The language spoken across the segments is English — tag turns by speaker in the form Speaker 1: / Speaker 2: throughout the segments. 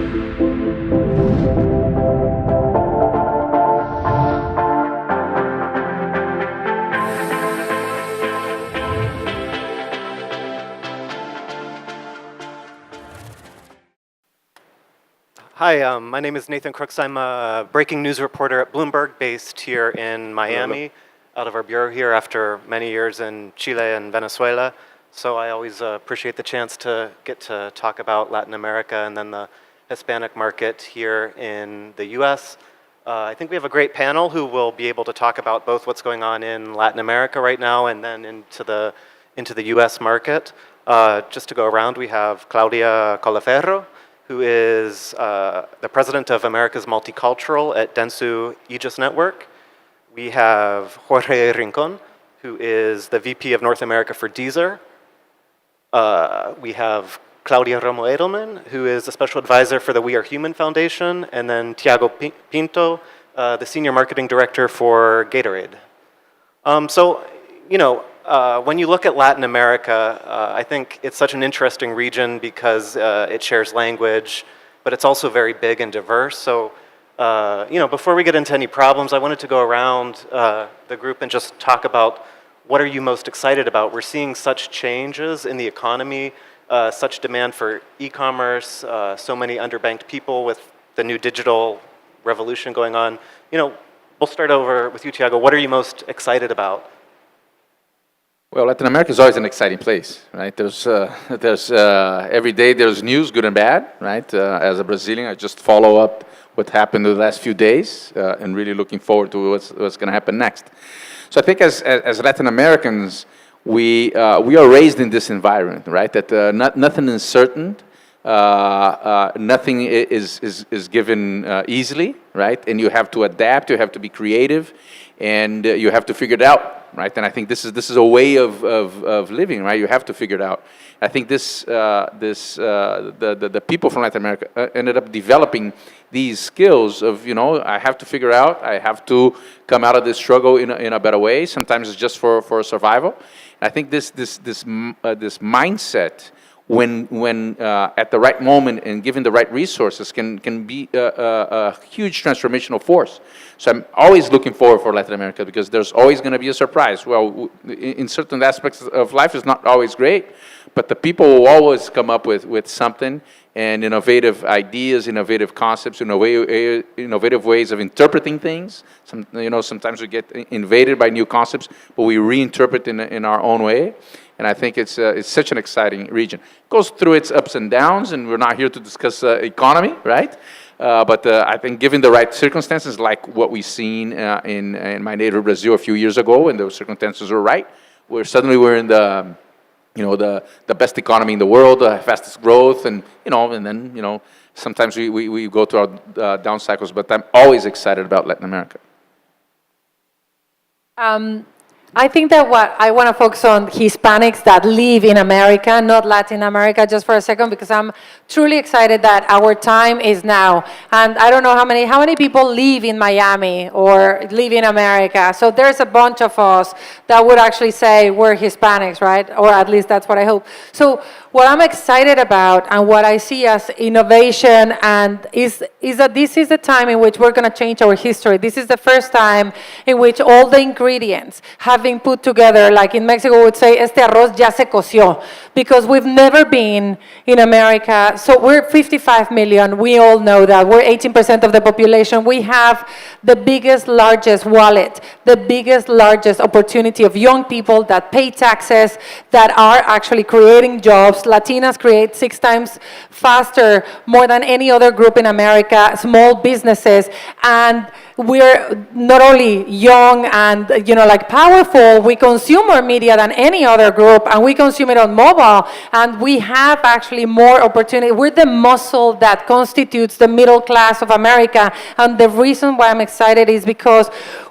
Speaker 1: Hi, my name is Nathan Crooks. I'm a breaking news reporter at Bloomberg, based here in Miami, out of our bureau here after many years in Chile and Venezuela. So I always appreciate the chance to get to talk about Latin America and then the Hispanic market here in the US. I think we have a great panel who will be able to talk about both what's going on in Latin America right now and then into the US market. Just to go around, we have Claudia Colaferro, who is the president of America's Multicultural at Dentsu Aegis Network. We have Jorge Rincon, who is the VP of North America for Deezer. We have Claudia Romo Edelman, who is a special advisor for the We Are Human Foundation, and then Tiago Pinto, the senior marketing director for Gatorade. When you look at Latin America, I think it's such an interesting region because it shares language, but it's also very big and diverse. So, before we get into any problems, I wanted to go around the group and just talk about what are you most excited about. We're seeing such changes in the economy, such demand for e-commerce, so many underbanked people with the new digital revolution going on. We'll start over with you, Tiago. What are you most excited about?
Speaker 2: Well, Latin America is always an exciting place, right? There's every day there's news, good and bad, right? As a Brazilian, I just follow up what happened in the last few days, and really looking forward to what's going to happen next. So I think as Latin Americans, we are raised in this environment, right? That nothing is certain, nothing is given easily, right? And you have to adapt, you have to be creative, and you have to figure it out. Right, and I think this is a way of living, right? You have to figure it out. I think the people from Latin America ended up developing these skills of, I have to figure out, I have to come out of this struggle in a better way. Sometimes it's just for survival. And I think this mindset, when at the right moment and given the right resources, can be a huge transformational force. So I'm always looking forward for Latin America because there's always going to be a surprise. Well, in certain aspects of life, it's not always great, but the people will always come up with something, and innovative ideas, innovative concepts, innovative ways of interpreting things. Sometimes we get invaded by new concepts, but we reinterpret in our own way. And I think it's such an exciting region. It goes through its ups and downs, and we're not here to discuss economy, right? But I think given the right circumstances, like what we've seen in my native Brazil a few years ago, when those circumstances were right, we're in the best economy in the world, the fastest growth, and then sometimes we go through our down cycles. But I'm always excited about Latin America.
Speaker 3: I think that what I want to focus on Hispanics that live in America, not Latin America, just for a second, because I'm truly excited that our time is now. And I don't know how many people live in Miami or live in America. So there's a bunch of us that would actually say we're Hispanics, right? Or at least that's what I hope. So what I'm excited about and what I see as innovation is that this is the time in which we're going to change our history. This is the first time in which all the ingredients have been put together, like in Mexico we would say, este arroz ya se coció, because we've never been in America. So we're 55 million, we all know that. We're 18% of the population. We have the biggest, largest wallet, the biggest, largest opportunity of young people that pay taxes, that are actually creating jobs. Latinas create 6 times faster, more than any other group in America, small businesses, and we're not only young and powerful, we consume more media than any other group, and we consume it on mobile, and we have actually more opportunity. We're the muscle that constitutes the middle class of America, and the reason why I'm excited is because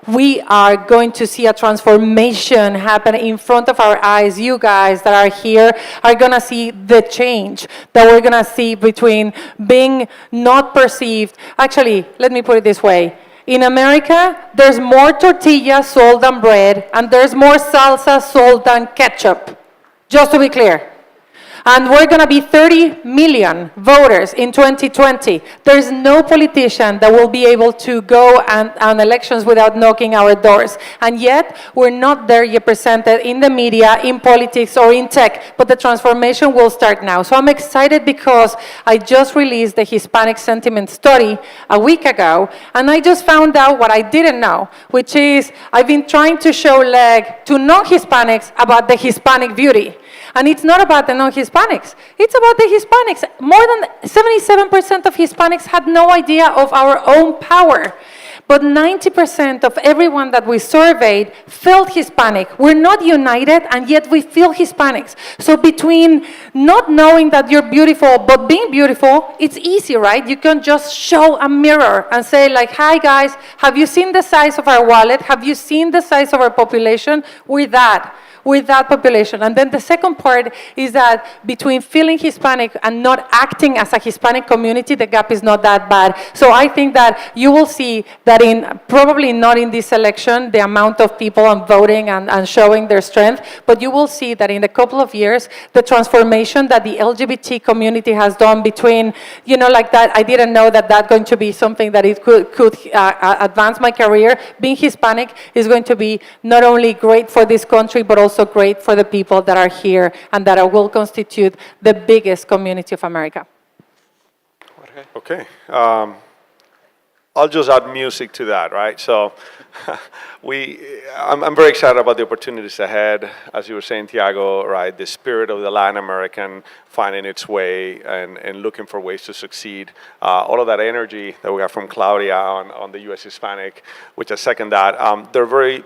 Speaker 3: we are going to see a transformation happen in front of our eyes. You guys that are here are going to see the change that we're going to see between being not perceived. Actually, let me put it this way. In America, there's more tortillas sold than bread, and there's more salsa sold than ketchup, just to be clear. And we're going to be 30 million voters in 2020. There's no politician that will be able to go on elections without knocking our doors. And yet, we're not there yet presented in the media, in politics, or in tech. But the transformation will start now. So I'm excited because I just released the Hispanic Sentiment Study a week ago. And I just found out what I didn't know, which is I've been trying to show leg to non-Hispanics about the Hispanic beauty. And it's not about the non-Hispanics. It's about the Hispanics. More than 77% of Hispanics had no idea of our own power. But 90% of everyone that we surveyed felt Hispanic. We're not united, and yet we feel Hispanics. So between not knowing that you're beautiful, but being beautiful, it's easy, right? You can just show a mirror and say, like, hi, guys, have you seen the size of our wallet? Have you seen the size of our population? We're that. With that population. And then the second part is that between feeling Hispanic and not acting as a Hispanic community, the gap is not that bad. So I think that you will see that probably not in this election, the amount of people voting and showing their strength, but you will see that in a couple of years, the transformation that the LGBT community has done between, like that, I didn't know that that's going to be something that it could advance my career. Being Hispanic is going to be not only great for this country, but also great for the people that are here and that will constitute the biggest community of America.
Speaker 4: Okay. I'll just add music to that, right? So I'm very excited about the opportunities ahead. As you were saying, Tiago, right? The spirit of the Latin American finding its way and looking for ways to succeed. All of that energy that we got from Claudia on the U.S. Hispanic, which I second that. There are very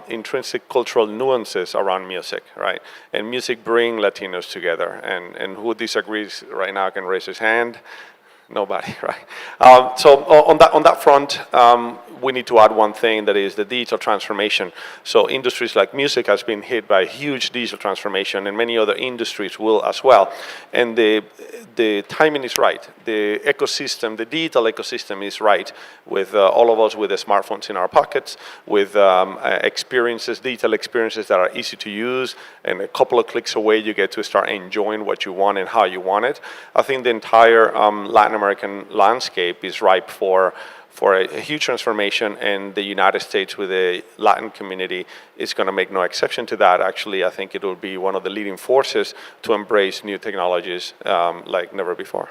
Speaker 4: intrinsic cultural nuances around music, right? And music brings Latinos together. And who disagrees right now can raise his hand. Nobody, right? So on that front, we need to add one thing, that is the digital transformation. So industries like music has been hit by huge digital transformation, and many other industries will as well. And the timing is right. The ecosystem, the digital ecosystem is right, with all of us with the smartphones in our pockets, with experiences, digital experiences that are easy to use, and a couple of clicks away you get to start enjoying what you want and how you want it. I think the entire Latin American landscape is ripe for a huge transformation, and the United States with the Latin community is going to make no exception to that. Actually, I think it will be one of the leading forces to embrace new technologies like never before.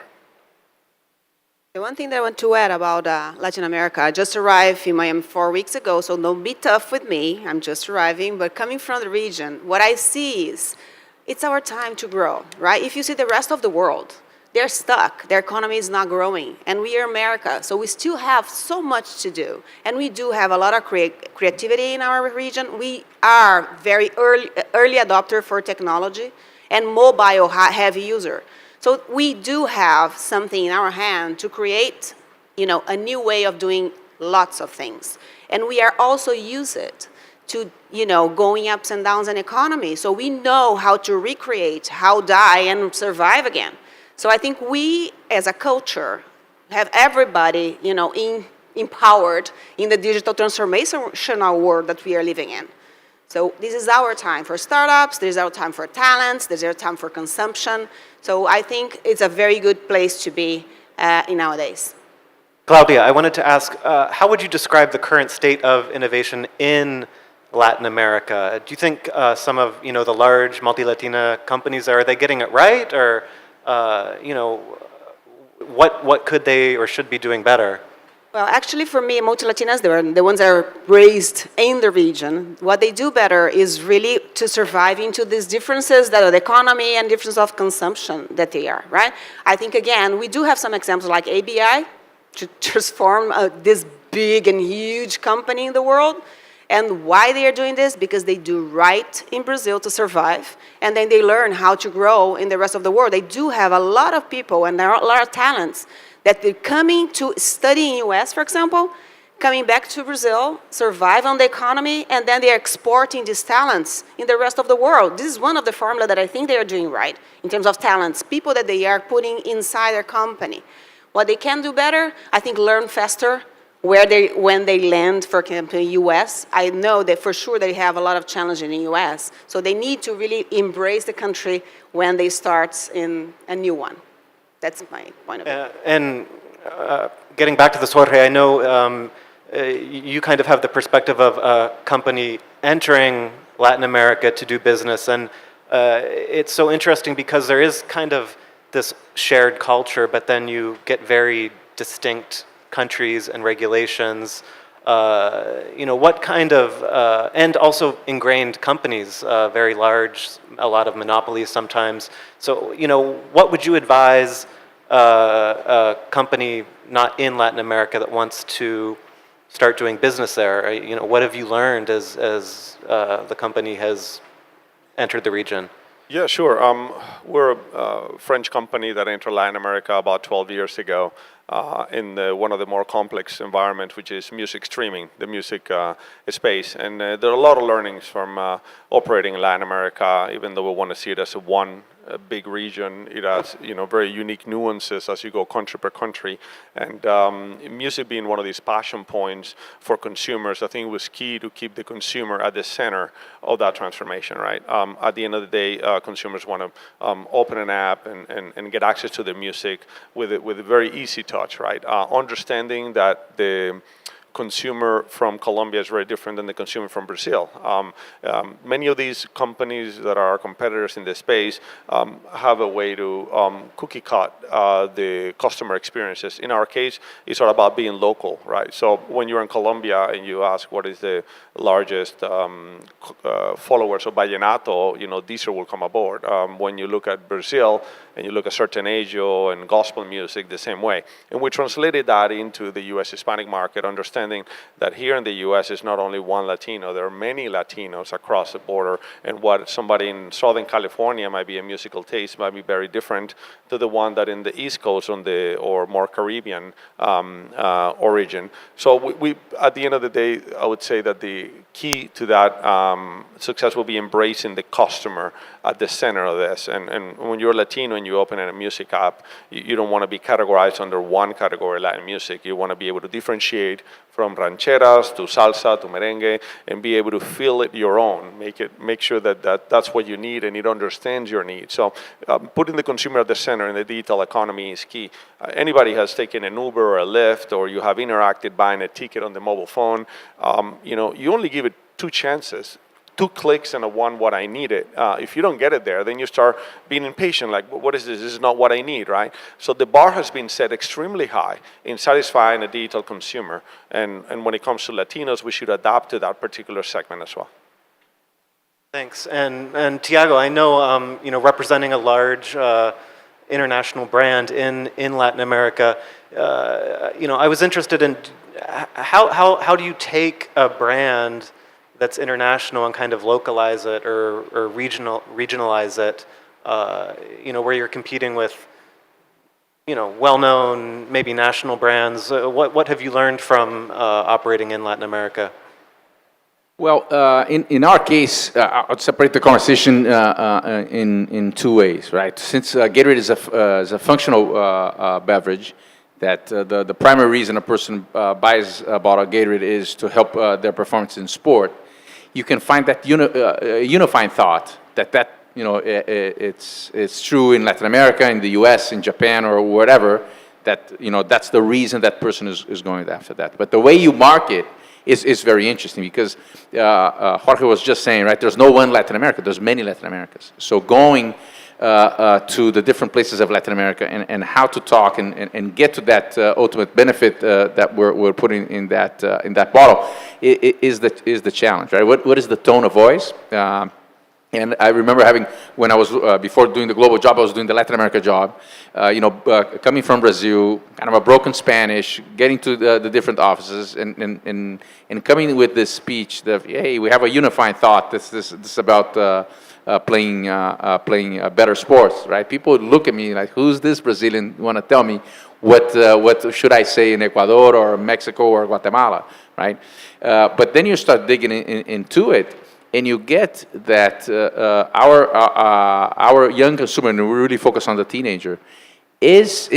Speaker 5: The one thing that I want to add about Latin America, I just arrived in Miami 4 weeks ago, so don't be tough with me. I'm just arriving, but coming from the region, what I see is it's our time to grow, right? If you see the rest of the world, they're stuck. Their economy is not growing. And we are America, so we still have so much to do. And we do have a lot of creativity in our region. We are very early adopter for technology and mobile heavy user. So we do have something in our hand to create, a new way of doing lots of things. And we are also use it to, going ups and downs in economy. So we know how to recreate, how die and survive again. So I think we, as a culture, have everybody, empowered in the digital transformational world that we are living in. So this is our time for startups, this is our time for talents, this is our time for consumption. So I think it's a very good place to be in nowadays.
Speaker 1: Claudia, I wanted to ask, how would you describe the current state of innovation in Latin America? Do you think some of the large multi-Latina companies, are they getting it right, or what could they or should be doing better?
Speaker 5: Well, actually, for me, multi-Latinas, they're the ones that are raised in the region. What they do better is really to survive into these differences that are the economy and difference of consumption that they are, right? I think, again, we do have some examples like ABI to transform this big and huge company in the world. And why they are doing this? Because they do right in Brazil to survive, and then they learn how to grow in the rest of the world. They do have a lot of people, and there are a lot of talents that they're coming to study in US, for example, coming back to Brazil, survive on the economy, and then they're exporting these talents in the rest of the world. This is one of the formula that I think they are doing right in terms of talents, people that they are putting inside their company. What they can do better, I think learn faster, when they land, for example, in the U.S., I know that for sure they have a lot of challenge in the U.S. So they need to really embrace the country when they start in a new one. That's my point of view.
Speaker 1: And getting back to this, Jorge, I know you kind of have the perspective of a company entering Latin America to do business, and it's so interesting because there is kind of this shared culture, but then you get very distinct countries and regulations. What kind of, and also ingrained companies, very large, a lot of monopolies sometimes. So, what would you advise a company not in Latin America that wants to start doing business there? What have you learned as the company has entered the region?
Speaker 4: Yeah, sure. We're a French company that entered Latin America about 12 years ago in one of the more complex environments, which is music streaming, the music space. And there are a lot of learnings from operating in Latin America, even though we want to see it as one big region. It has, very unique nuances as you go country per country. And music being one of these passion points for consumers, I think it was key to keep the consumer at the center of that transformation, right? At the end of the day, consumers want to open an app and get access to the music with a very easy touch, right? Understanding that the consumer from Colombia is very different than the consumer from Brazil. Many of these companies that are competitors in this space have a way to cookie cut the customer experiences. In our case, it's all about being local, right? So when you're in Colombia and you ask what is the largest followers of vallenato, Deezer will come aboard. When you look at Brazil and you look at sertanejo and gospel music, the same way. And we translated that into the U.S. Hispanic market, understanding that here in the U.S. is not only one Latino, there are many Latinos across the border, and what somebody in Southern California might be a musical taste might be very different to the one that in the East Coast or more Caribbean origin. So we, at the end of the day, I would say that the key to that success will be embracing the customer at the center of this. And when you're Latino and you open a music app, you don't want to be categorized under one category, Latin music. You want to be able to differentiate from rancheras to salsa to merengue and be able to feel it your own. Make sure that's what you need and it understands your needs. So putting the consumer at the center in the digital economy is key. Anybody has taken an Uber or a Lyft, or you have interacted buying a ticket on the mobile phone, you only give it 2 chances. 2 clicks and a one what I needed. If you don't get it there, then you start being impatient, like, what is this? This is not what I need, right? So the bar has been set extremely high in satisfying a digital consumer. And when it comes to Latinos, we should adapt to that particular segment as well.
Speaker 1: Thanks. And Tiago, I know, representing a large international brand in Latin America, I was interested in how do you take a brand that's international and kind of localize it or regionalize it, where you're competing with, well-known, maybe national brands. What have you learned from operating in Latin America?
Speaker 2: Well, in our case, I would separate the conversation in 2 ways, right? Since Gatorade is a functional beverage, that the primary reason a person buys a bottle of Gatorade is to help their performance in sport, you can find that unifying thought that it's true in Latin America, in the U.S., in Japan, or whatever, that that's the reason that person is going after that. But the way you market is very interesting, because Jorge was just saying, right, there's no one Latin America, there's many Latin Americas. So going to the different places of Latin America and how to talk and get to that ultimate benefit that we're putting in that bottle is the challenge, right? What is the tone of voice? And I remember when I was, before doing the global job, I was doing the Latin America job, coming from Brazil, kind of a broken Spanish, getting to the different offices and coming with this speech that, hey, we have a unifying thought. This is about playing better sports, right? People would look at me like, who's this Brazilian want to tell me what should I say in Ecuador or Mexico or Guatemala, right? But then you start digging into it, and you get that our young consumer, and we really focus on the teenager, has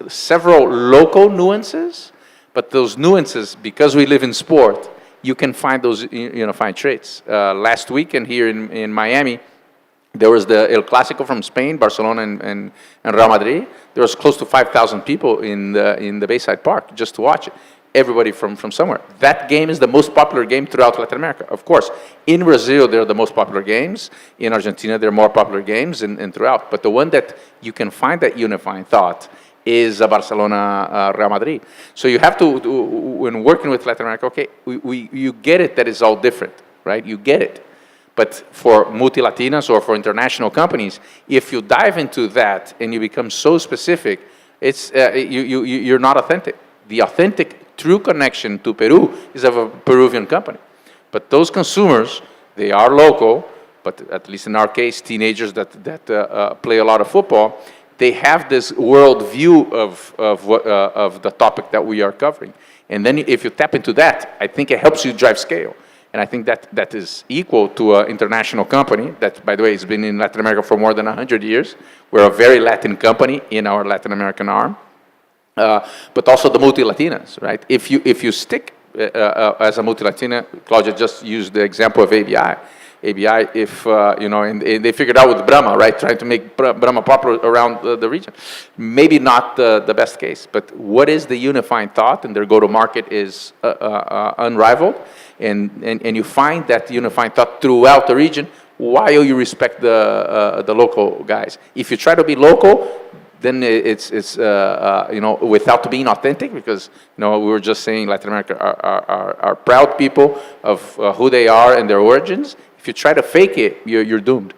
Speaker 2: several local nuances, but those nuances, because we live in sport, you can find those unifying traits. Last weekend here in Miami, there was the El Clásico from Spain, Barcelona and Real Madrid. There was close to 5,000 people in the Bayside Park just to watch it. Everybody from somewhere. That game is the most popular game throughout Latin America, of course. In Brazil, they're the most popular games. In Argentina, they're more popular games and throughout. But the one that you can find that unifying thought is Barcelona, Real Madrid. So you have to, when working with Latin America, okay, you get it that it's all different, right? You get it. But for multilatinas or for international companies, if you dive into that and you become so specific, it's you're not authentic. The authentic, true connection to Peru is of a Peruvian company. But those consumers, they are local, but at least in our case, teenagers that play a lot of football, they have this world view of the topic that we are covering. And then if you tap into that, I think it helps you drive scale. And I think that is equal to an international company that, by the way, has been in Latin America for more than 100 years. We're a very Latin company in our Latin American arm. But also the multilatinas, right? If you stick as a multilatina, Claudia just used the example of ABI. ABI, and they figured out with Brahma, right? Trying to make Brahma popular around the region. Maybe not the best case, but what is the unifying thought? And their go-to-market is unrivaled. And you find that unifying thought throughout the region while you respect the local guys. If you try to be local, then it's without being authentic, because we were just saying Latin America are proud people of who they are and their origins. If you try to fake it, you're doomed.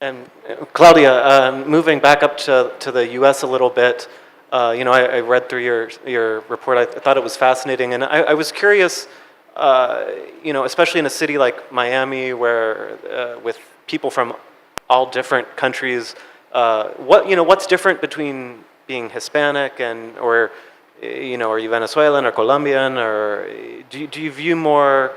Speaker 1: And Claudia, moving back up to the U.S. a little bit, I read through your report. I thought it was fascinating, and I was curious, especially in a city like Miami, where with people from all different countries. What's different between being Hispanic or are you Venezuelan or Colombian, or do you view more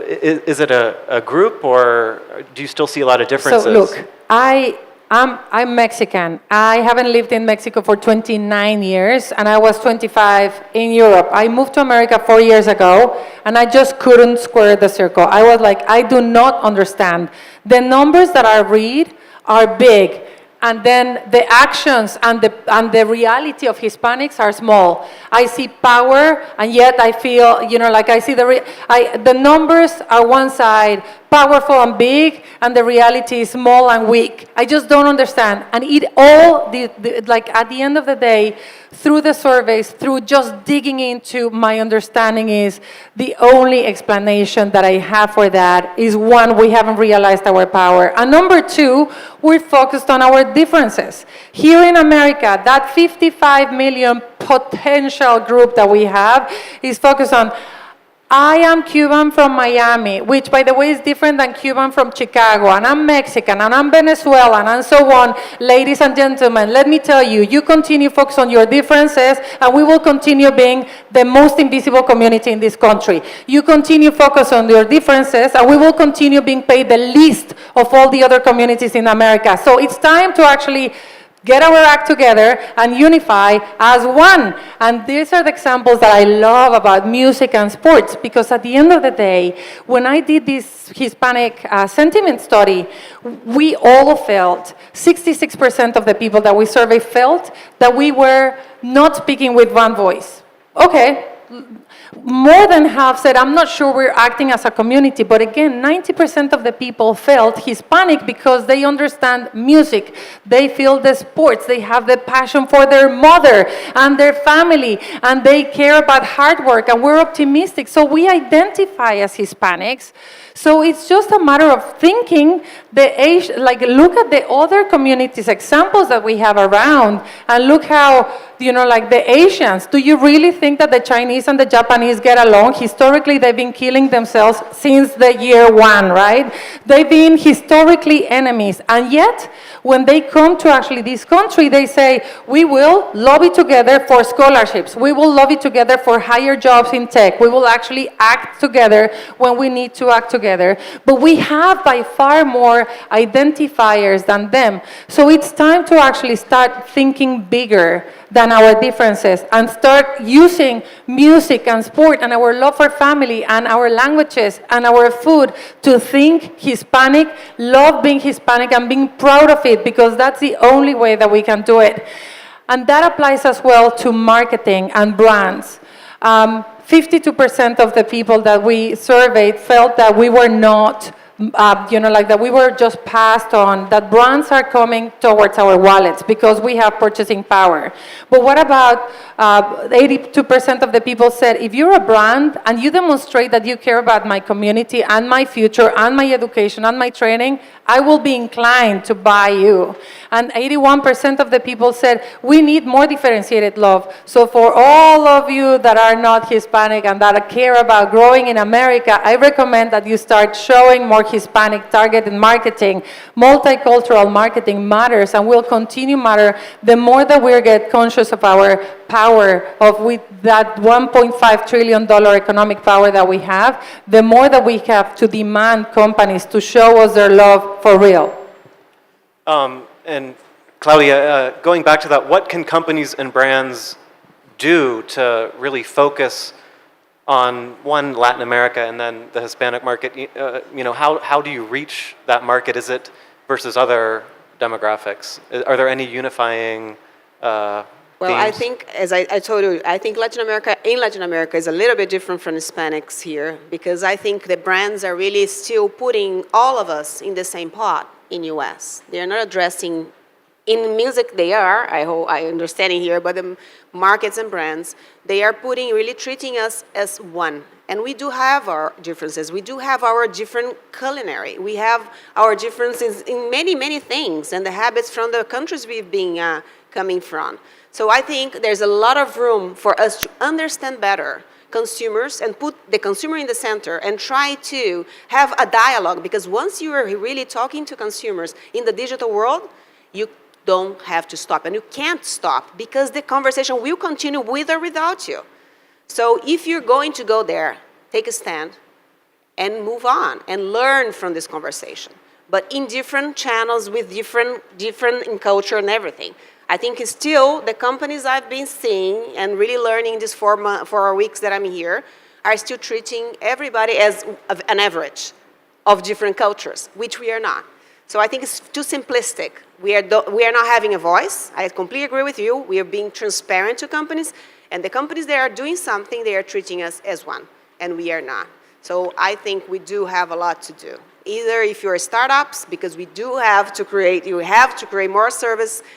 Speaker 1: is it a group, or do you still see a lot of differences?
Speaker 3: So look, I'm Mexican. I haven't lived in Mexico for 29 years, and I was 25 in Europe. I moved to America 4 years ago, and I just couldn't square the circle. I was like, I do not understand. The numbers that I read are big, and then the actions and the reality of Hispanics are small. I see power, and yet I feel, I see the numbers are one side, powerful and big, and the reality is small and weak. I just don't understand. And it all, at the end of the day, through the surveys, through just digging into my understanding, is the only explanation that I have for that is, one, we haven't realized our power. And number two, we're focused on our differences. Here in America, that 55 million potential group that we have is focused on, I am Cuban from Miami, which, by the way, is different than Cuban from Chicago, and I'm Mexican, and I'm Venezuelan, and so on. Ladies and gentlemen, let me tell you, you continue focus on your differences, and we will continue being the most invisible community in this country. You continue focus on your differences, and we will continue being paid the least of all the other communities in America. So it's time to actually get our act together and unify as one. And these are the examples that I love about music and sports, because at the end of the day, when I did this Hispanic sentiment study, we all felt, 66% of the people that we surveyed felt that we were not speaking with one voice. Okay. More than half said, I'm not sure we're acting as a community, but again, 90% of the people felt Hispanic because they understand music, they feel the sports, they have the passion for their mother and their family, and they care about hard work, and we're optimistic, so we identify as Hispanics. So it's just a matter of thinking look at the other communities, examples that we have around, and look how, the Asians. Do you really think that the Chinese and the Japanese get along? Historically, they've been killing themselves since the year one, right? They've been historically enemies. And yet, when they come to actually this country, they say, we will lobby together for scholarships. We will lobby together for higher jobs in tech. We will actually act together when we need to act together. together, but we have by far more identifiers than them. So it's time to actually start thinking bigger than our differences and start using music and sport and our love for family and our languages and our food to think Hispanic, love being Hispanic and being proud of it, because that's the only way that we can do it. And that applies as well to marketing and brands. 52% of the people that we surveyed felt that we were not, that we were just passed on, that brands are coming towards our wallets because we have purchasing power. But what about 82% of the people said, if you're a brand and you demonstrate that you care about my community and my future and my education and my training, I will be inclined to buy you. And 81% of the people said, we need more differentiated love. So for all of you that are not Hispanic and that care about growing in America, I recommend that you start showing more Hispanic targeted marketing. Multicultural marketing matters and will continue matter the more that we get conscious of our power of with that $1.5 trillion economic power that we have, the more that we have to demand companies to show us their love for real.
Speaker 1: And Claudia, going back to that, what can companies and brands do to really focus on one, Latin America, and then the Hispanic market? How do you reach that market? Is it versus other demographics? Are there any unifying
Speaker 5: Well, I
Speaker 1: themes?
Speaker 5: think, as I told you, I think Latin America is a little bit different from Hispanics here, because I think the brands are really still putting all of us in the same pot in US. They're not addressing, in music they are, I hope I understand it here, but the markets and brands, they are really treating us as one. And we do have our differences. We do have our different culinary. We have our differences in many, many things, and the habits from the countries we've been coming from. So I think there's a lot of room for us to understand better consumers and put the consumer in the center and try to have a dialogue, because once you are really talking to consumers in the digital world, you don't have to stop, and you can't stop because the conversation will continue with or without you. So if you're going to go there, take a stand and move on and learn from this conversation, but in different channels with different in culture and everything. I think it's still the companies I've been seeing and really learning this 4 weeks that I'm here are still treating everybody as an average of different cultures, which we are not. So I think it's too simplistic. We are not having a voice. I completely agree with you. We are being transparent to companies, and the companies that are doing something, they are treating us as one, and we are not. So I think we do have a lot to do. Either if you're startups, because we do have to create, you have to create more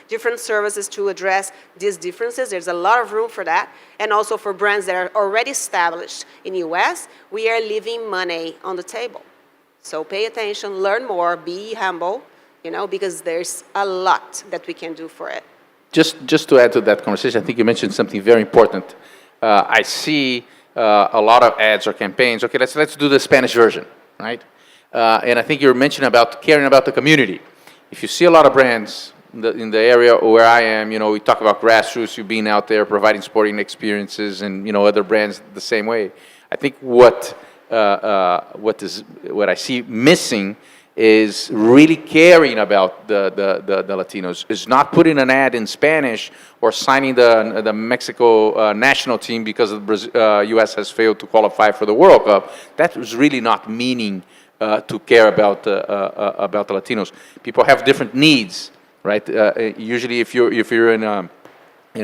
Speaker 5: different services to address these differences. There's a lot of room for that. And also for brands that are already established in the US, we are leaving money on the table. So pay attention, learn more, be humble, because there's a lot that we can do for it.
Speaker 2: Just to add to that conversation, I think you mentioned something very important. I see a lot of ads or campaigns. Okay, let's do the Spanish version, right? And I think you're mentioning about caring about the community. If you see a lot of brands in the area where I am, we talk about grassroots, you being out there providing sporting experiences, and other brands the same way. I think what I see missing is really caring about the Latinos. Is not putting an ad in Spanish or signing the Mexico national team because the U.S. has failed to qualify for the World Cup. That was really not meaning to care about the Latinos. People have different needs, right? Usually, if you're in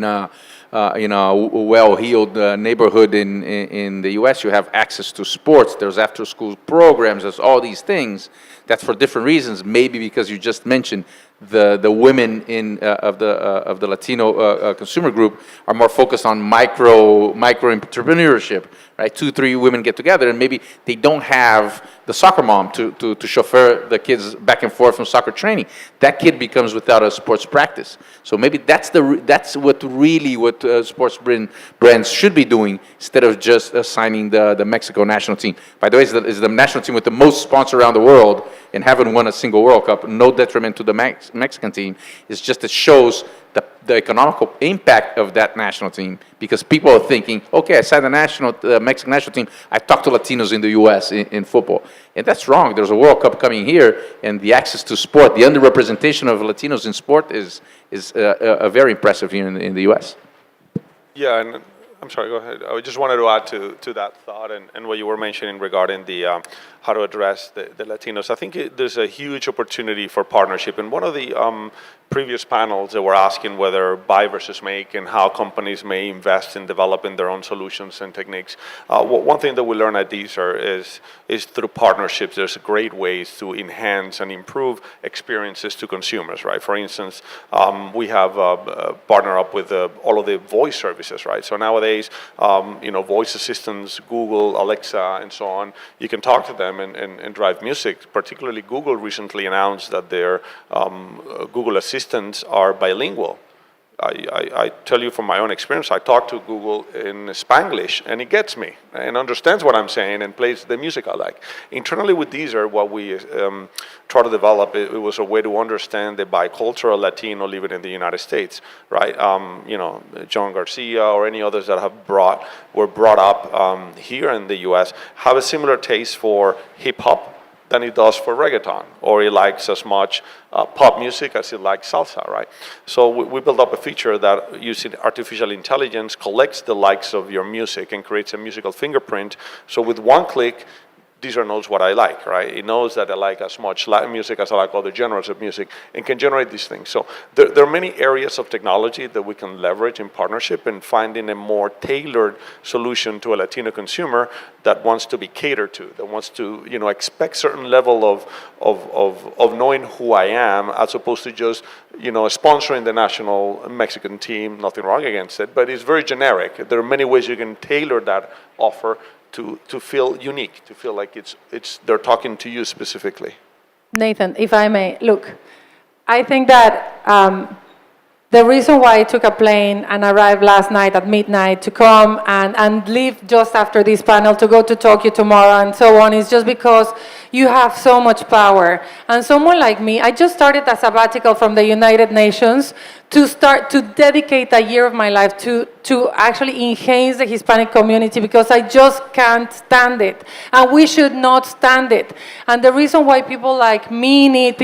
Speaker 2: a well-heeled neighborhood in the U.S., you have access to sports. There's after-school programs. There's all these things. That's for different reasons. Maybe because you just mentioned the women of the Latino consumer group are more focused on micro entrepreneurship, right? 2-3 women get together, and maybe they don't have the soccer mom to chauffeur the kids back and forth from soccer training. That kid becomes without a sports practice. So maybe that's what sports brands should be doing instead of just signing the Mexico national team. By the way, it's the national team with the most sponsors around the world and haven't won a single World Cup. No detriment to the Mexican team. It's just it shows the economical impact of that national team, because people are thinking, okay, I signed the Mexican national team, I talked to Latinos in the U.S. in football. And that's wrong. There's a World Cup coming here, and the access to sport, the underrepresentation of Latinos in sport is very impressive here in the U.S.
Speaker 4: Yeah, and I'm sorry, go ahead. I just wanted to add to that thought and what you were mentioning regarding the how to address the Latinos. I think there's a huge opportunity for partnership. And one of the previous panels, they were asking whether buy versus make and how companies may invest in developing their own solutions and techniques. One thing that we learn at Deezer is through partnerships, there's great ways to enhance and improve experiences to consumers, right? For instance, we have partnered up with all of the voice services, right? So nowadays, voice assistants, Google, Alexa, and so on, you can talk to them and drive music. Particularly, Google recently announced that their Google Assistants are bilingual. I tell you from my own experience, I talk to Google in Spanglish, and it gets me and understands what I'm saying and plays the music I like. Internally with Deezer, what we try to develop, it was a way to understand the bicultural Latino living in the United States, right? John Garcia or any others that were brought up here in the U.S. have a similar taste for hip-hop than he does for reggaeton, or he likes as much pop music as he likes salsa, right? So we built up a feature that, using artificial intelligence, collects the likes of your music and creates a musical fingerprint. So with one click, Deezer knows what I like, right? It knows that I like as much Latin music as I like other genres of music, and can generate these things. So there are many areas of technology that we can leverage in partnership and finding a more tailored solution to a Latino consumer that wants to be catered to, that wants to, expect certain level of knowing who I am, as opposed to just, sponsoring the national Mexican team. Nothing wrong against it, but it's very generic. There are many ways you can tailor that offer to feel unique, to feel like they're talking to you specifically.
Speaker 3: Nathan, if I may, look, I think that the reason why I took a plane and arrived last night at midnight to come and leave just after this panel to go to Tokyo tomorrow and so on is just because you have so much power. And someone like me, I just started a sabbatical from the United Nations to dedicate a year of my life to actually enhance the Hispanic community, because I just can't stand it. And we should not stand it. And the reason why people like me need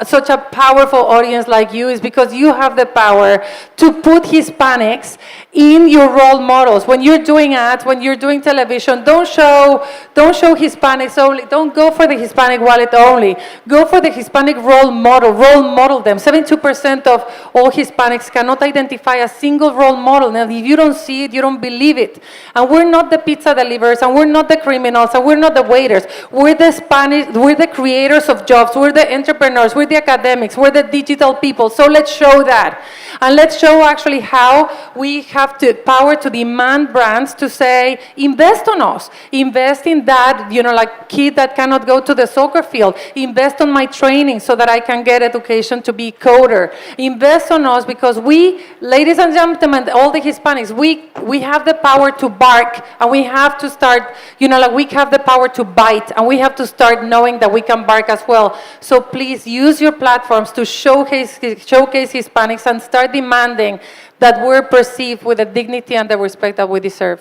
Speaker 3: such a powerful audience like you, is because you have the power to put Hispanics in your role models. When you're doing ads, when you're doing television, don't show Hispanics only. Don't go for the Hispanic wallet only. Go for the Hispanic role model them. 72% of all Hispanics cannot identify a single role model. Now, if you don't see it, you don't believe it. And we're not the pizza delivers, and we're not the criminals, and we're not the waiters. We're the creators of jobs. We're the entrepreneurs. We're the academics. We're the digital people. So let's show that. And let's show actually how we have the power to demand brands to say, invest on us. Invest in that, like kid that cannot go to the soccer field. Invest on my training so that I can get education to be coder. Invest on us, because we, ladies and gentlemen, all the Hispanics, we have the power to bark, and we have to start, we have the power to bite, and we have to start knowing that we can bark as well. So please use your platforms to showcase Hispanics and start demanding that we're perceived with the dignity and the respect that we deserve.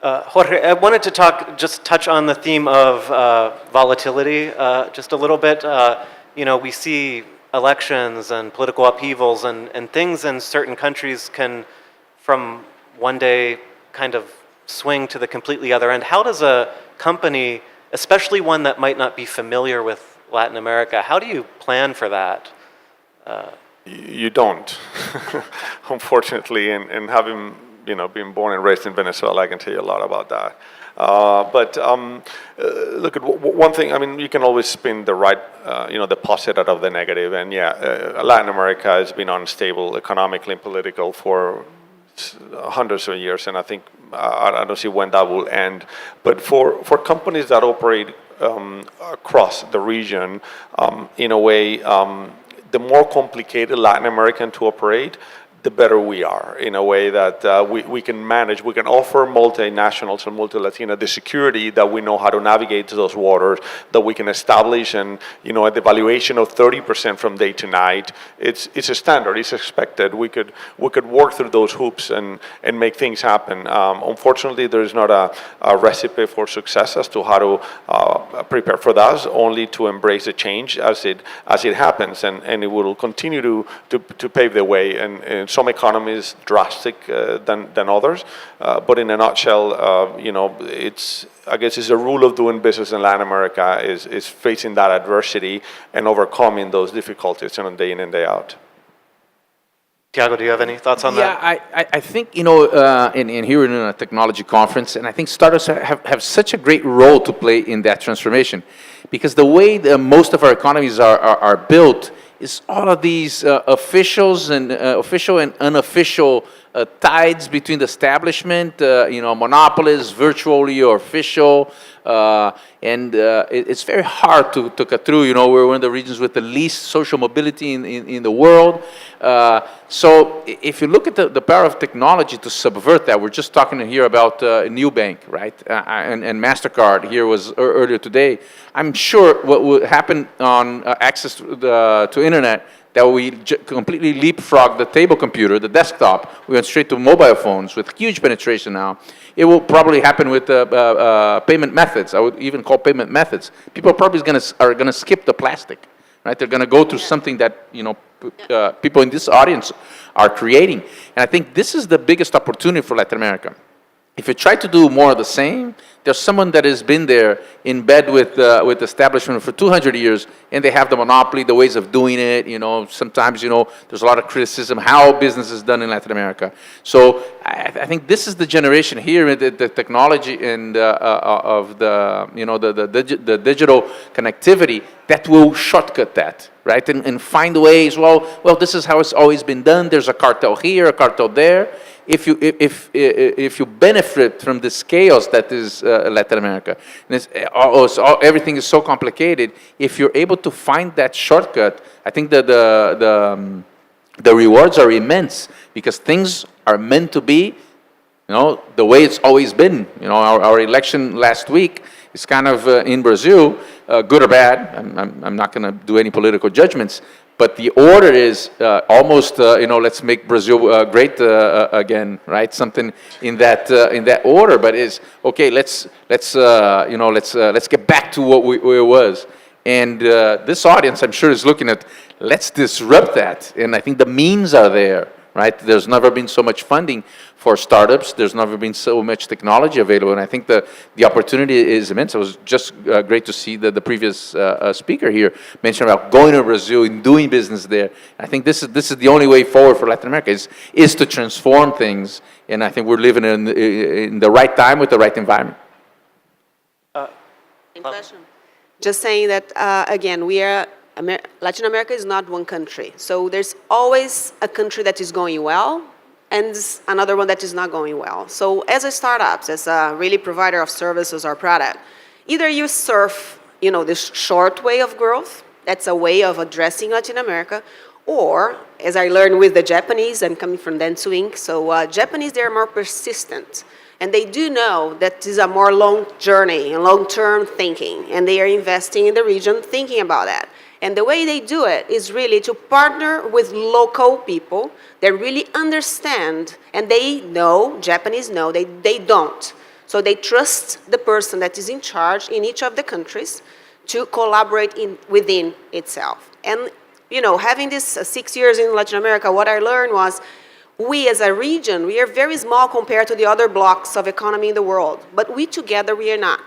Speaker 1: Jorge, I wanted to touch on the theme of volatility just a little bit. We see elections and political upheavals and things in certain countries can, from one day, kind of swing to the completely other end. How does a company, especially one that might not be familiar with Latin America, how do you plan for that?
Speaker 4: You don't, unfortunately, and having been born and raised in Venezuela, I can tell you a lot about that. But look at one thing. I mean, you can always spin the right, the positive out of the negative. And Latin America has been unstable economically and political for hundreds of years, and I think I don't see when that will end. But for companies that operate across the region, in a way, the more complicated Latin American to operate, the better we are, in a way that we can manage, we can offer multinationals and multi-Latina the security that we know how to navigate those waters, that we can establish, and at the valuation of 30% from day to night, it's a standard, it's expected. We could work through those hoops and make things happen. Unfortunately, there is not a recipe for success as to how to prepare for that, only to embrace the change as it happens, and it will continue to pave the way. And some economies drastic than others, but in a nutshell, I guess it's a rule of doing business in Latin America is facing that adversity and overcoming those difficulties on day in and day out.
Speaker 1: Tiago, do you have any thoughts on that?
Speaker 2: Yeah, I think, in here in a technology conference, and I think startups have such a great role to play in that transformation, because the way most of our economies are built is all of these official and unofficial tides between the establishment, monopolies, virtually or official, and it's very hard to cut through. We're one of the regions with the least social mobility in the world. So if you look at the power of technology to subvert that, we're just talking here about New Bank, right? And MasterCard here was earlier today. I'm sure what would happen on access to internet, that we completely leapfrog the table computer, the desktop. We went straight to mobile phones with huge penetration now. It will probably happen with payment methods. I would even call payment methods. People are probably are gonna skip the plastic, right? They're gonna go to something that people in this audience are creating. And I think this is the biggest opportunity for Latin America. If you try to do more of the same, there's someone that has been there in bed with establishment for 200 years, and they have the monopoly, the ways of doing it. Sometimes there's a lot of criticism how business is done in Latin America. So I think this is the generation here, the technology and of the digital connectivity that will shortcut that, right? And find ways. Well, this is how it's always been done. There's a cartel here, a cartel there. If you benefit from the scales that is Latin America, and everything is so complicated, if you're able to find that shortcut, I think that the rewards are immense, because things are meant to be, the way it's always been. Our election last week is kind of in Brazil, good or bad. I'm not going to do any political judgments. But the order is almost, let's make Brazil great again, right? Something in that order. But is okay. Let's get back to what it was. And this audience, I'm sure, is looking at, let's disrupt that. And I think the means are there, right? There's never been so much funding for startups. There's never been so much technology available. And I think the opportunity is immense. It was just great to see the previous speaker here mention about going to Brazil and doing business there. I think this is the only way forward for Latin America is to transform things. And I think we're living in the right time with the right environment.
Speaker 5: Impression. Just saying that, again, Latin America is not one country. So there's always a country that is going well and another one that is not going well. So as a startup, as a really provider of services or product, either you surf, this short way of growth, that's a way of addressing Latin America, or, as I learned with the Japanese, I'm coming from Dentsu Inc., so Japanese, they're more persistent. And they do know that this is a more long journey and long-term thinking, and they are investing in the region thinking about that. And the way they do it is really to partner with local people that really understand, and they know, Japanese know, they don't. So they trust the person that is in charge in each of the countries to collaborate within itself. And, having this 6 years in Latin America, what I learned was, we as a region, we are very small compared to the other blocks of economy in the world, but we together, we are not.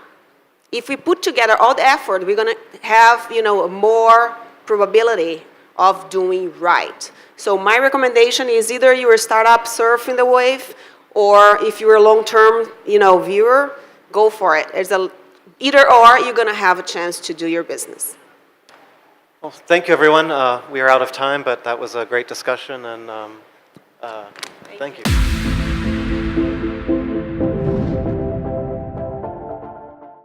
Speaker 5: If we put together all the effort, we're going to have, more probability of doing right. So my recommendation is either you're a startup surfing the wave, or if you're a long-term, viewer, go for it. Either or, you're going to have a chance to do your business.
Speaker 1: Well, thank you, everyone. We are out of time, but that was a great discussion, and thank you.